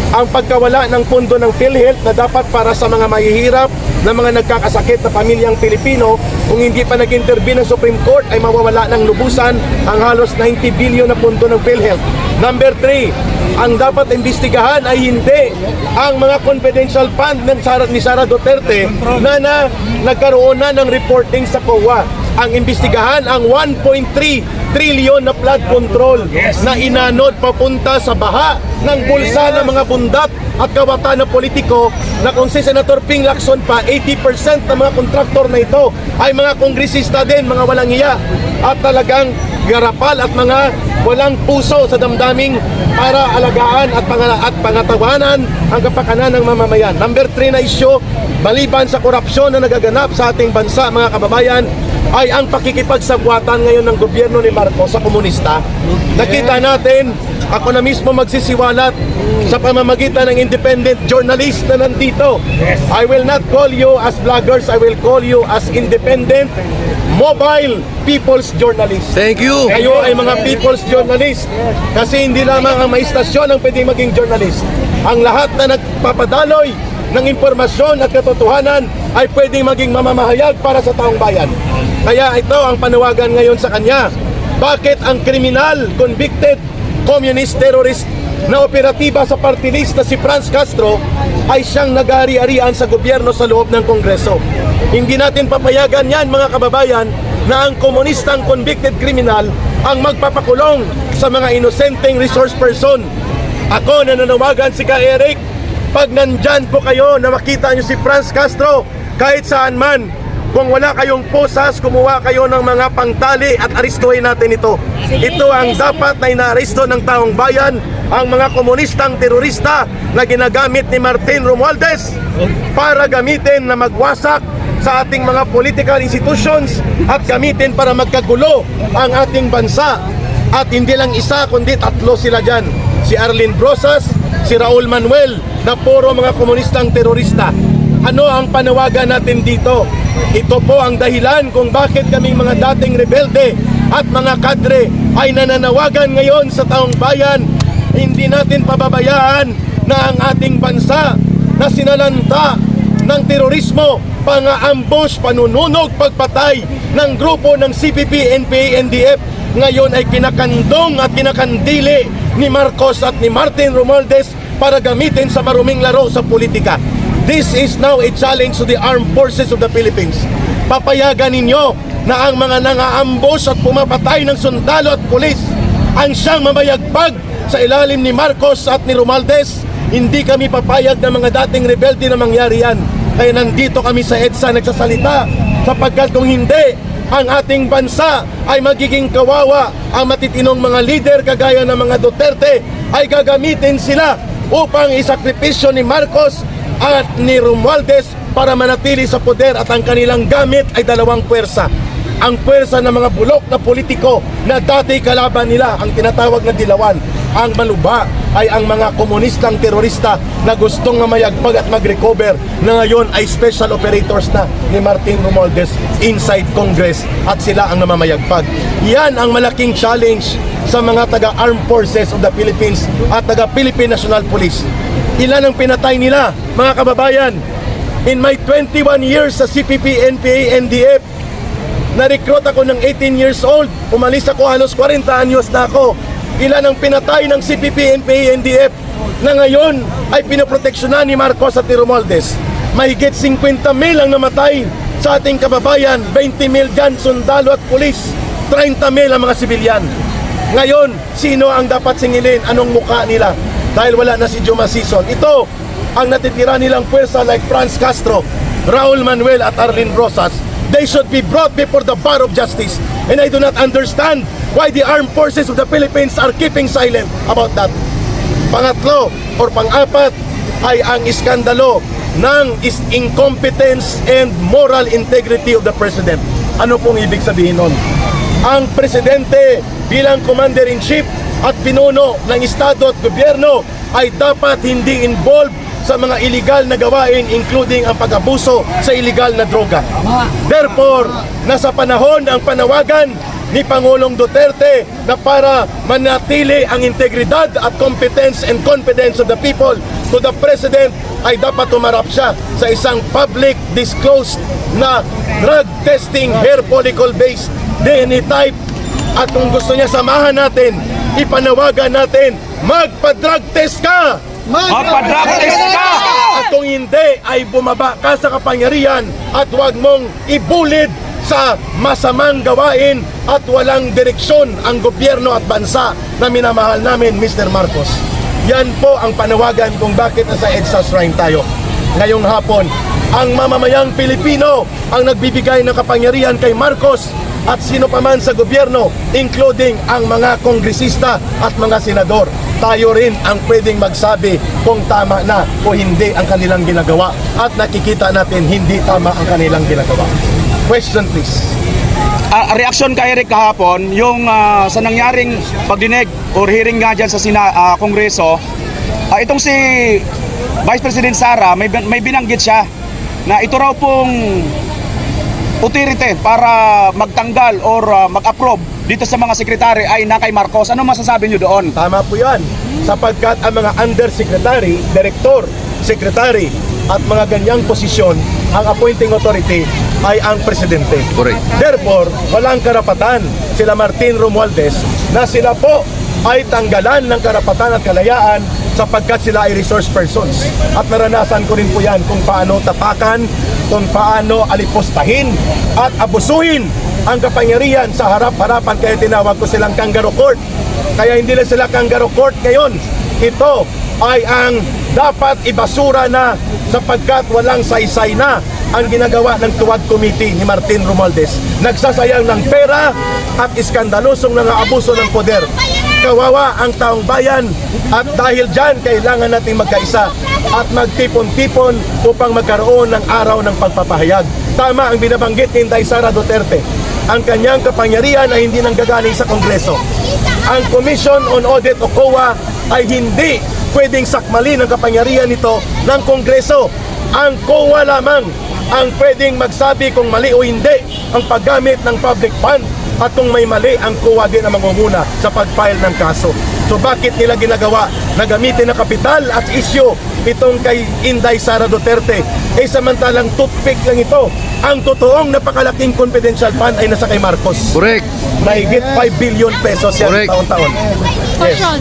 ang pagkawala ng pondo ng PhilHealth na dapat para sa mga mahihirap na mga nagkakasakit na pamilyang Pilipino. Kung hindi pa nag-intervene ng Supreme Court ay mawawala ng lubusan ang halos 90 billion na pondo ng PhilHealth. Number 3, ang dapat imbestigahan ay hindi ang mga confidential fund ng ni Sara Duterte na nagkaroon na ng reporting sa COA. Ang imbestigahan ang 1.3 trillion na flood control na inanod papunta sa baha ng bulsa ng mga bundat at kawatan ng politiko, na kung si Senator Ping Lacson pa, 80% ng mga kontraktor na ito ay mga kongresista din, mga walang hiya at talagang garapal at mga walang puso sa damdaming para alagaan at pangatawanan ang kapakanan ng mamamayan. Number 3 na isyu, maliban sa korupsyon na nagaganap sa ating bansa, mga kababayan, ay ang pakikipagsabwatan ngayon ng gobyerno ni Marcos sa komunista. Nakita natin, ako na mismo magsisiwalat sa pamamagitan ng independent journalist na nandito. I will not call you as vloggers, I will call you as independent mobile people's journalists. Thank you. Kayo ay mga people's journalist kasi hindi lamang ang may istasyon ang pwedeng maging journalist. Ang lahat na nagpapadaloy ng impormasyon at katotohanan ay pwedeng maging mamamahayag para sa taong bayan. Kaya ito ang panawagan ngayon sa kanya. Bakit ang kriminal, convicted, communist terrorist na operatiba sa party list na si Franz Castro ay siyang nag-ari-arian sa gobyerno sa loob ng Kongreso? Hindi natin papayagan yan, mga kababayan, na ang komunistang convicted criminal ang magpapakulong sa mga inosenteng resource person. Ako nananawagan si Ka Eric, pag nandyan po kayo na makita nyo si Franz Castro kahit saan man, kung wala kayong posas, kumuha kayo ng mga pangtali at aristuhin natin ito. Ito ang dapat na inaaresto ng taong bayan, ang mga komunistang terorista na ginagamit ni Martin Romualdez para gamitin na magwasak sa ating mga political institutions at gamitin para magkagulo ang ating bansa. At hindi lang isa kundi tatlo sila dyan. Si Arlene Brosas, si Raul Manuel, na puro mga komunistang terorista. Ano ang panawagan natin dito? Ito po ang dahilan kung bakit kaming mga dating rebelde at mga kadre ay nananawagan ngayon sa taong bayan. Hindi natin pababayaan na ang ating bansa na sinalanta ng terorismo, pang-ambush, panununog, pagpatay ng grupo ng CPP, NPA, NDF ngayon ay kinakandong at kinakandili ni Marcos at ni Martin Romualdez para gamitin sa maruming laro sa politika. This is now a challenge to the armed forces of the Philippines. Papayagan ninyo na ang mga nang-aambush at pumapatay ng sundalo at pulis ang siyang mamayagpag sa ilalim ni Marcos at ni Romualdez. Hindi kami papayag ng mga dating rebelde na mangyari yan. Kaya nandito kami sa EDSA nagsasalita, sapagkat kung hindi, ang ating bansa ay magiging kawawa. Ang matitinong mga leader kagaya ng mga Duterte ay gagamitin sila upang isakripisyo ni Marcos at ni Romualdez para manatili sa poder, at ang kanilang gamit ay dalawang puwersa. Ang puwersa ng mga bulok na politiko na dati kalaban nila, ang tinatawag na dilawan. Ang maluba ay ang mga komunistang terorista na gustong mamayagpag at mag-recover, na ngayon ay special operators na ni Martin Romualdez inside Congress at sila ang namamayagpag. Yan ang malaking challenge sa mga taga-armed forces of the Philippines at taga-Philippine National Police. Ilan ang pinatay nila, mga kababayan? In my 21 years sa CPP, NPA, NDF, na-recruit ako ng 18 years old. Umalis ako, halos 40 anyos na ako. Ilan ang pinatay ng CPP, NPA, NDF na ngayon ay pinoproteksyonan ni Marcos at ni Romualdez? Mahigit 50,000 ang namatay sa ating kababayan. 20,000 dyan, sundalo at pulis. 30,000 ang mga sibilyan. Ngayon, sino ang dapat singilin? Anong mukha nila? Dahil wala na si Juma Sison. Ito ang natitira nilang puwersa like Franz Castro, Raul Manuel at Arlene Brosas. They should be brought before the bar of justice. And I do not understand why the armed forces of the Philippines are keeping silent about that. Pangatlo or pang-apat ay ang iskandalo ng incompetence and moral integrity of the President. Ano pong ibig sabihin nun? Ang Presidente bilang Commander-in-Chief at pinuno ng Estado at Gobyerno ay dapat hindi involved sa mga illegal na gawain, including ang pag-abuso sa illegal na droga. Therefore, nasa panahon ang panawagan ni Pangulong Duterte na para manatili ang integridad at competence and confidence of the people to the President ay dapat tumarap siya sa isang public disclosed na drug testing hair follicle based DNA type. At kung gusto niya samahan natin, ipanawagan natin, magpa-drug test ka! Magpa-drug test ka! At kung hindi, ay bumaba ka sa kapangyarihan at huwag mong ibulid sa masamang gawain at walang direksyon ang gobyerno at bansa na minamahal namin, Mr. Marcos. Yan po ang panawagan kung bakit nasa EDSA Shrine tayo. Ngayong hapon, ang mamamayang Pilipino ang nagbibigay ng kapangyarihan kay Marcos at sino pa man sa gobyerno, including ang mga kongresista at mga senador. Tayo rin ang pwedeng magsabi kung tama na o hindi ang kanilang ginagawa at nakikita natin hindi tama ang kanilang ginagawa. Question please. Reaksyon kay Eric kahapon, yung sa nangyaring pagdinig or hearing nga dyan sa Kongreso, itong si Vice President Sara, may binanggit siya na ito raw pong authority para magtanggal or mag-approve dito sa mga sekretary ay na kay Marcos. Ano masasabi nyo doon? Tama po yan, sapagkat ang mga undersecretary, director, secretary at mga ganyang posisyon, ang appointing authority ay ang presidente. Correct. Therefore, walang karapatan sila Martin Romualdez na sila po ay tanggalan ng karapatan at kalayaan sapagkat sila ay resource persons. At naranasan ko rin po yan kung paano tapakan, kung paano alipustahin at abusuhin ang kapangyarihan sa harap-harapan, kaya tinawag ko silang kangaroo court. Kaya hindi na sila kangaroo court ngayon. Ito ay ang dapat ibasura na sapagkat walang saysay na ang ginagawa ng Tuwad Committee ni Martin Romualdez. Nagsasayang ng pera at iskandalosong nang-aabuso ng poder. Kawawa ang taong bayan at dahil dyan kailangan nating magkaisa at magtipon-tipon upang magkaroon ng araw ng pagpapahayag. Tama ang binabanggit ni Inday Sara Duterte. Ang kanyang kapangyarihan ay hindi nanggagaling sa Kongreso. Ang Commission on Audit o COA ay hindi pwedeng sakmalin ang kapangyarihan nito ng Kongreso. Ang COA lamang ang pwedeng magsabi kung mali o hindi ang paggamit ng public fund at kung may mali, ang COA din ang mangunguna sa pag-file ng kaso. So bakit nila ginagawa na gamitin na kapital at issue itong kay Inday Sara Duterte? Samantalang toothpick lang ito. Ang totoong napakalaking confidential fund ay nasa kay Marcos. Correct. Mahigit 5 billion pesos yan taon-taon. Question.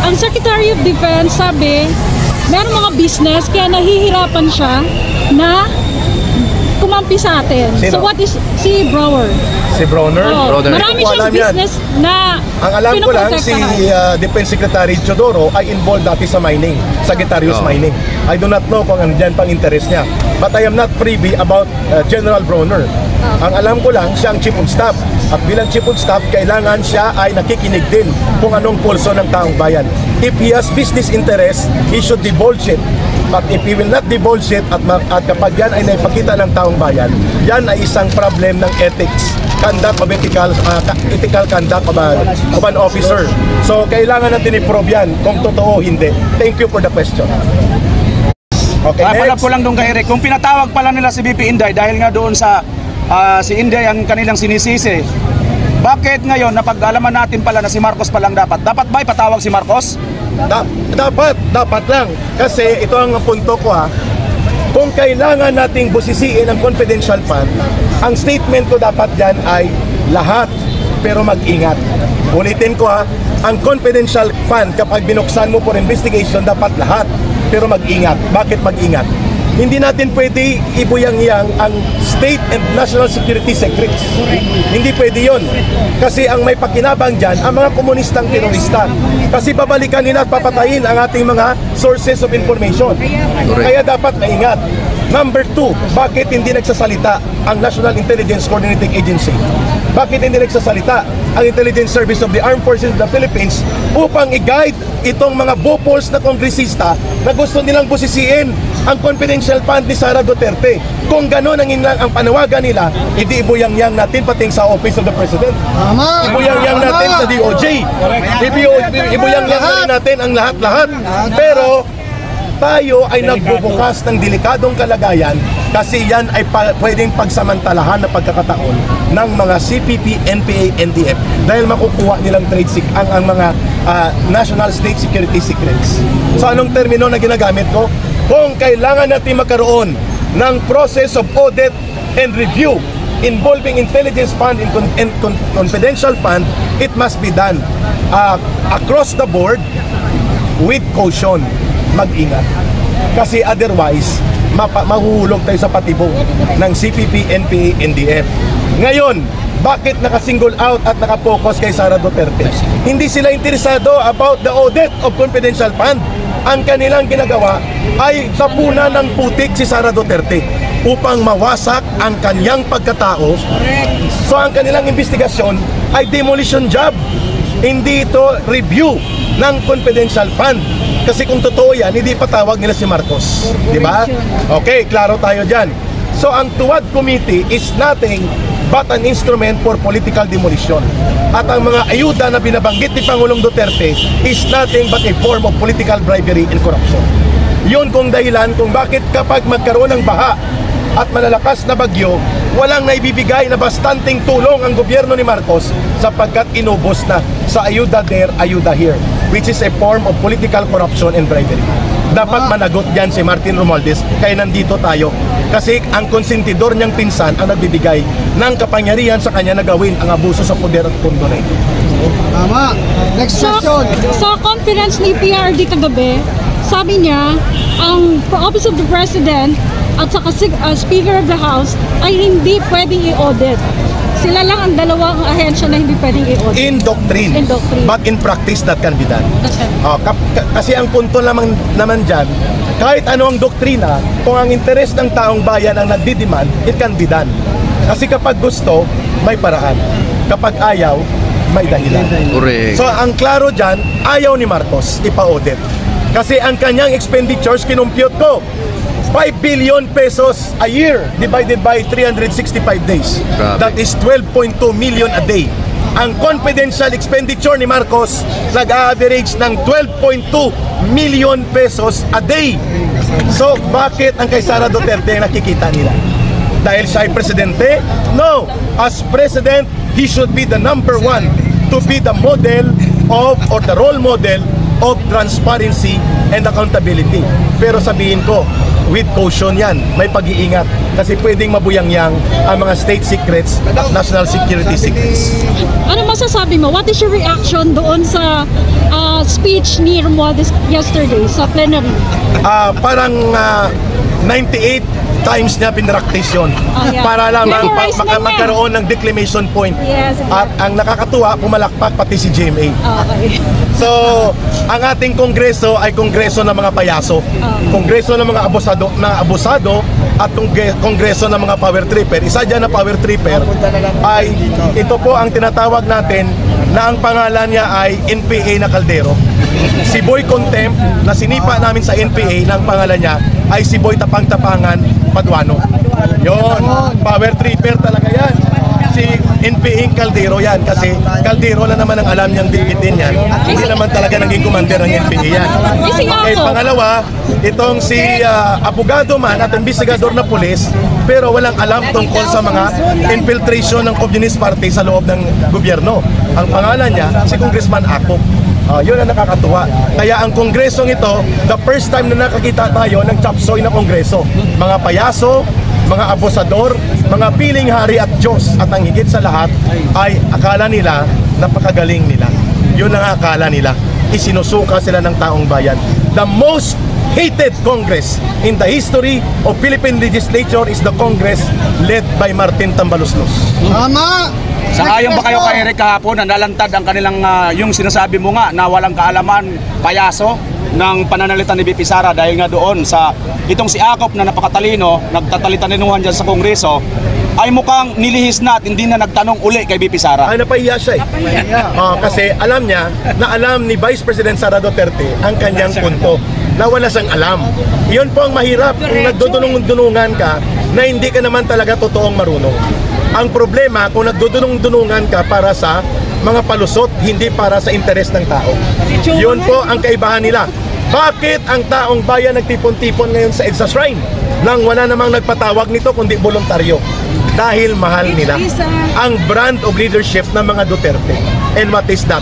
Ang Secretary of Defense sabi, meron mga business kaya nahihirapan siya na kumampi sa atin. Sino? So what is si Brower? Si Bronner? Oh, marami Hindi ko siyang alam yan. business na Ang alam ko lang, si Defense Secretary Chodoro ay involved dati sa mining, Sagittarius Mining. I do not know kung andyan pang interest niya. But I am not privy about General Bronner. Ang alam ko lang, siya ang Chief of Staff. At bilang Chief of Staff, kailangan siya ay nakikinig din kung anong pulso ng taong bayan. If he has business interest, he should divulge it. But if he will not divulge it at kapag yan ay naipakita ng taong bayan, yan ay isang problem ng ethics, conduct of ethical conduct of an officer. So kailangan natin i-probe yan kung totoo o hindi. Thank you for the question. Okay, Pala next. po lang doon kay Eric, kung pinatawag pala nila si VP Inday dahil nga doon sa si Inday ang kanilang sinisisi, bakit ngayon napag-alaman natin pala na si Marcos palang dapat ba ipatawag si Marcos? Dapat lang. Kasi ito ang punto ko ha. Kung kailangan nating busisiin ang confidential fund, ang statement ko dapat dyan ay lahat, pero mag-ingat. Ulitin ko ha, ang confidential fund kapag binuksan mo for investigation, dapat lahat, pero mag-ingat. Bakit mag-ingat? Hindi natin pwede ibuyang-yang ang state and national security secrets. Hindi pwede yon. Kasi ang may pakinabang dyan, ang mga komunistang terorista. Kasi babalikan nila at papatayin ang ating mga sources of information. Kaya dapat maingat. Number 2, bakit hindi nagsasalita ang National Intelligence Coordinating Agency? Bakit hindi nagsasalita ang Intelligence Service of the Armed Forces of the Philippines upang i-guide itong mga bupols na kongresista na gusto nilang busisiin ang confidential fund ni Sara Duterte? Kung gano'n ang panawagan nila, hindi ibuyang-yang natin pating sa Office of the President. Ibuyang-yang natin sa DOJ. Ibuyang-yang na rin natin ang lahat-lahat. Pero tayo ay nagbubukas ng delikadong kalagayan Kasi yan ay pwedeng pagsamantalahan na pagkakataon ng mga CPP, NPA, NDF dahil makukuha nilang trade ang mga national state security secrets. So anong termino na ginagamit ko? Kung kailangan natin magkaroon ng process of audit and review involving intelligence fund and confidential fund, it must be done across the board with caution. Mag-ingat. Kasi otherwise, mahuhulog tayo sa patibong ng CPP, NPA, NDF. Ngayon, bakit naka-single out at naka-focus kay Sara Duterte? Hindi sila interesado about the audit of confidential fund. Ang kanilang ginagawa ay tapunan ng putik si Sara Duterte upang mawasak ang kanyang pagkatao. So ang kanilang investigasyon ay demolition job. Hindi ito review ng confidential fund. Kasi kung totoo yan, hindi patawag nila si Marcos. Di ba? Okay, klaro tayo dyan. So ang Tuwad Committee is nothing but an instrument for political demolition. At ang mga ayuda na binabanggit ni Pangulong Duterte is nothing but a form of political bribery and corruption. Yun kung dahilan kung bakit kapag magkaroon ng baha at malalakas na bagyo, walang naibibigay na bastanteng tulong ang gobyerno ni Marcos sapagkat inubos na sa ayuda there, ayuda here, which is a form of political corruption and bribery. Dapat managot dyan si Martin Romualdez, kaya nandito tayo. Kasi ang konsentidor niyang pinsan ang nagbibigay ng kapangyarihan sa kanya na gawin ang abuso sa poder at pundo na ito. Tama. Next question. Sa conference ni PRD kagabi, sabi niya, ang Office of the President at saka Speaker of the House ay hindi pwedeng i-audit. Sila lang ang dalawang ahensya na hindi pwedeng i-audit. In doctrine. In doctrine. But in practice, that can be done. Okay. Kasi ang punto naman dyan, kahit ano ang doktrina, kung ang interes ng taong bayan ang nagdidemand, it can be done. Kasi kapag gusto, may paraan. Kapag ayaw, may dahilan. Correct. So ang klaro dyan, ayaw ni Marcos ipa-audit. Kasi ang kanyang expenditures, kinumpute ko, 5 billion pesos a year divided by 365 days. Grabe. That is 12.2 million a day. Ang confidential expenditure ni Marcos nag-average ng 12.2 million pesos a day. So bakit ang kay Sara Duterte nakikita nila? Dahil siya ay presidente? No. As president, he should be the number one to be the model of or the role model of transparency and accountability. Pero sabihin ko, with caution yan, may pag-iingat kasi pwedeng mabuyangyang ang mga state secrets at national security secrets. Ano masasabi mo? What is your reaction doon sa speech ni Romualdez yesterday sa plenary? Parang 98 times niya pinractice yun Yeah. para lamang Memorize na niya. magkaroon ng declamation point. Yes. At ang nakakatuwa, pumalakpak pati si GMA. Okay. So, ang ating kongreso ay kongreso ng mga payaso. Kongreso ng mga abusado at kongreso ng mga power tripper. Isa dyan na power tripper ay ito po ang tinatawag natin na ang pangalan niya ay NPA na Caldero. Si Boy Contempt na sinipa namin sa NPA na ang pangalan niya ay si Boy Tapang-Tapangan Paduano. Yon, power tripper talaga yan. Si NPA Caldero yan kasi Caldero na naman ang alam niyang dikitin yan. Hindi naman talaga naging commander ng NPA yan. Okay, pangalawa, itong si abogado man at investigador na pulis pero walang alam tungkol sa mga infiltration ng Communist Party sa loob ng gobyerno. Ang pangalan niya, si Congressman Ako. Yun ang nakakatuwa. Kaya ang kongresong ito, the first time na nakakita tayo ng chapsoy na kongreso. Mga payaso, mga abusador, mga piling hari at Diyos. At ang higit sa lahat ay akala nila napakagaling nila. Yun ang akala nila. Isinusuka sila ng taong bayan. The most hated Congress in the history of Philippine legislature is the Congress led by Martin Tambaloslos. Tama. Sangayon ba kayo kay Eric kahapon na nalantad ang kanilang yung sinasabi mo nga na walang kaalaman, payaso ng pananalita ni BP Sara dahil nga doon sa itong si Akop na napakatalino, nagtatalitaninuhan dyan sa Kongreso, ay mukhang nilihis na at hindi na nagtanong uli kay BP Sara. Ay, napahiya siya eh. Kasi alam niya na alam ni Vice President Sara Duterte ang kanyang punto na wala siyang alam. Iyon po ang mahirap kung nagdudunong-dunungan ka na hindi ka naman talaga totoong marunong. Ang problema kung nagdudunong-dunungan ka para sa mga palusot, hindi para sa interes ng tao. Yun po ang kaibahan nila. Bakit ang taong bayan nagtipon-tipon ngayon sa EDSA Shrine nang wala namang nagpatawag nito kundi voluntaryo? Dahil mahal nila ang brand of leadership ng mga Duterte. And what is that?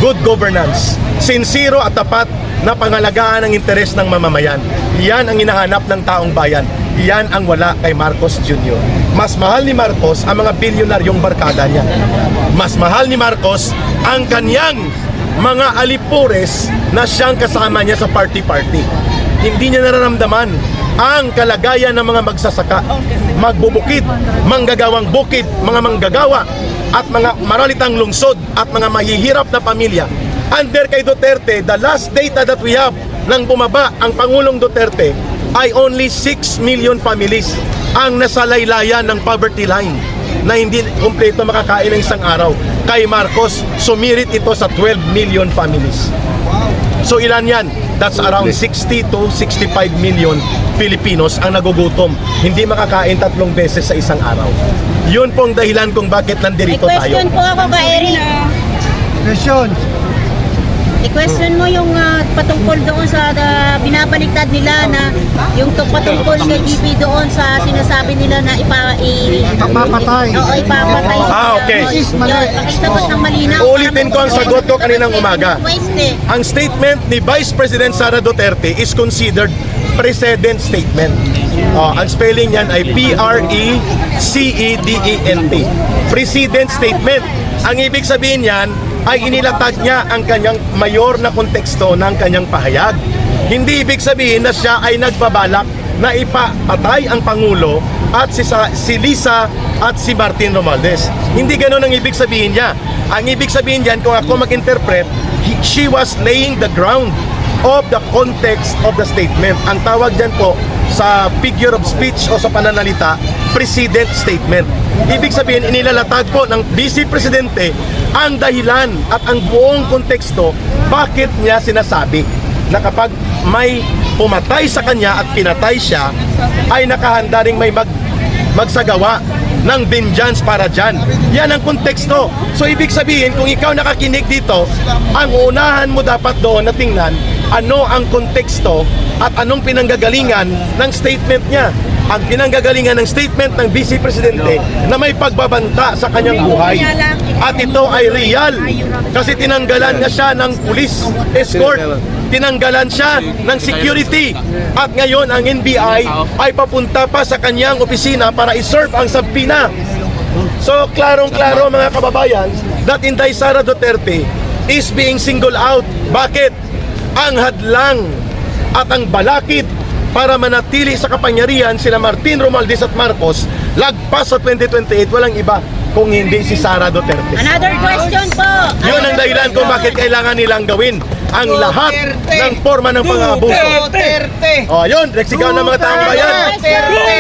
Good governance. Sincero at tapat na pangalagaan ng interes ng mamamayan. Yan ang hinahanap ng taong bayan. Yan ang wala kay Marcos Jr. Mas mahal ni Marcos ang mga bilyonaryong barkada niya. Mas mahal ni Marcos ang kanyang mga alipures na siyang kasama niya sa party-party. Hindi niya nararamdaman ang kalagayan ng mga magsasaka, magbubukid, manggagawang bukid, mga manggagawa at mga maralitang lungsod at mga mahihirap na pamilya. Under kay Duterte, the last data that we have nang bumaba ang Pangulong Duterte ay only 6 million families ang nasalaylayan ng poverty line na hindi kumpleto makakain ng isang araw. Kay Marcos, sumirit ito sa 12 million families. So ilan yan? That's around 60 to 65 million Filipinos ang nagugutom. Hindi makakain 3 beses sa isang araw. Yun pong dahilan kung bakit nandirito tayo. I-question po ako ka, Eric. Question. I-question mo yung patungkol doon sa binabaliktad nila na yung patungkol kay GP doon sa sinasabi nila na Ipapatay. Oo, ipapatay. Okay. Pakisagot ng malinaw. Ulitin ko ang sagot ko kaninang umaga. Pweste. Ang statement ni Vice President Sara Duterte is considered precedent statement. Ang spelling niyan ay P-R-E-C-E-D-E-N-T. Precedent statement. Ang ibig sabihin niyan ay inilatag niya ang kanyang mayor na konteksto ng kanyang pahayag. Hindi ibig sabihin na siya ay nagbabalak na ipatay ang Pangulo at si Lisa at si Martin Romualdez. Hindi ganoon ang ibig sabihin niya. Ang ibig sabihin niyan, kung ako mag-interpret, she was laying the ground of the context of the statement. Ang tawag dyan po sa figure of speech o sa pananalita, precedent statement. Ibig sabihin, inilalatag po ng Vice Presidente ang dahilan at ang buong konteksto bakit niya sinasabi na kapag may pumatay sa kanya at pinatay siya, ay nakahanda ring may magsagawa ng vengeance para dyan. Yan ang konteksto. So ibig sabihin, kung ikaw nakakinig dito, ang unahan mo dapat doon na tingnan ano ang konteksto at anong pinanggagalingan ng statement niya. Ang pinanggagalingan ng statement ng Vice Presidente na may pagbabanta sa kanyang buhay. At ito ay real kasi tinanggalan nga siya ng police escort. Tinanggalan siya ng security. At ngayon ang NBI ay papunta pa sa kanyang opisina para iserve ang sabpina. So klarong-klaro mga kababayan that Inday Sara Duterte is being singled out. Bakit? Ang hadlang at ang balakid para manatili sa kapangyarihan sila Martin Romualdez at Marcos lagpas sa 2028 walang iba kung hindi si Sara Duterte. Another question po. Yun ang dahilan kung bakit kailangan nilang gawin ang lahat ng forma ng pang-aabuso. Duterte. Yun, reksigaw ng mga taong bayan. Duterte.